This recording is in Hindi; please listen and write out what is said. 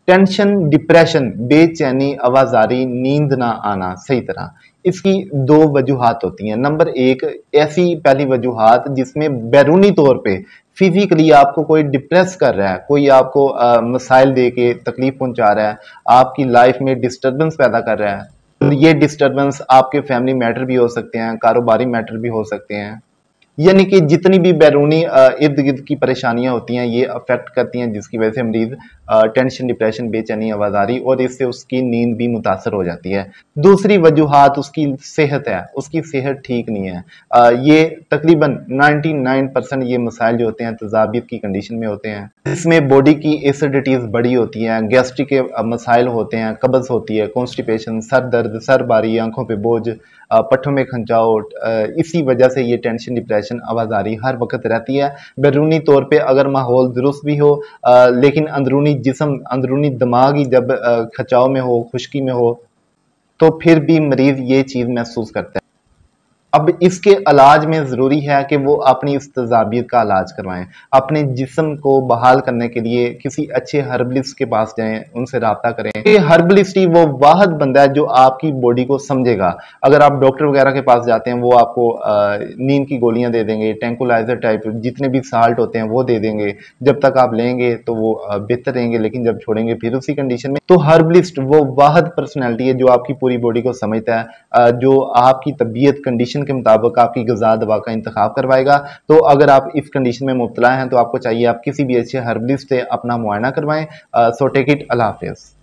टेंशन, डिप्रेशन, बेचैनी, आवाजारी, नींद ना आना सही तरह, इसकी दो वजूहात होती हैं। नंबर एक, ऐसी पहली वजूहात जिसमें बैरूनी तौर पे फिजिकली आपको कोई डिप्रेस कर रहा है, कोई आपको मसाइल दे के तकलीफ पहुंचा रहा है, आपकी लाइफ में डिस्टर्बेंस पैदा कर रहा है। ये डिस्टर्बेंस आपके फैमिली मैटर भी हो सकते हैं, कारोबारी मैटर भी हो सकते हैं, यानी कि जितनी भी बैरूनी इर्द गिर्द की परेशानियां होती हैं ये अफेक्ट करती हैं, जिसकी वजह से मरीज टेंशन, डिप्रेशन, बेचैनी, आवाजारी और इससे उसकी नींद भी मुतासर हो जाती है। दूसरी वजूहात उसकी सेहत है, उसकी सेहत ठीक नहीं है। ये तकरीबन 99% ये मसाइल जो होते हैं तजाबियत की कंडीशन में होते हैं। इसमें बॉडी की एसिडिटीज बड़ी होती हैं, गैस्ट्रिक के मसाइल होते हैं, कब्ज होती है, कॉन्स्टिपेशन, सर दर्द, सर बारी, आंखों पे बोझ, पट्ठों में खंचावट, इसी वजह से ये टेंशन, डिप्रेशन, आवाजारी हर वक्त रहती है। बैरूनी तौर पे अगर माहौल दुरुस्त भी हो, लेकिन अंदरूनी जिस्म, अंदरूनी दिमाग ही जब खचाव में हो, खुश्की में हो, तो फिर भी मरीज ये चीज महसूस करता है। अब इसके इलाज में ज़रूरी है कि वो अपनी इस तजाबियत का इलाज करवाएं। अपने जिस्म को बहाल करने के लिए किसी अच्छे हर्बलिस्ट के पास जाएं, उनसे रब्ता करें। ये हर्बलिस्ट ही वो वाहिद बंदा है जो आपकी बॉडी को समझेगा। अगर आप डॉक्टर वगैरह के पास जाते हैं, वो आपको नींद की गोलियां दे देंगे, ट्रैंकुलाइजर टाइप जितने भी साल्ट होते हैं वो दे देंगे। जब तक आप लेंगे तो वो बेहतर रहेंगे, लेकिन जब छोड़ेंगे फिर उसी कंडीशन में। तो हर्बलिस्ट वो वाहिद पर्सनैलिटी है जो आपकी पूरी बॉडी को समझता है, जो आपकी तबीयत कंडीशन के मुताबिक आपकी ग़िज़ा दवा का इंतखाब करवाएगा। तो अगर आप इस कंडीशन में मुब्तला हैं तो आपको चाहिए आप किसी भी अच्छे हर्बलिस्ट से अपना मुआयना करवाएं। सो टेक इट, अल्लाह हाफ़िज़।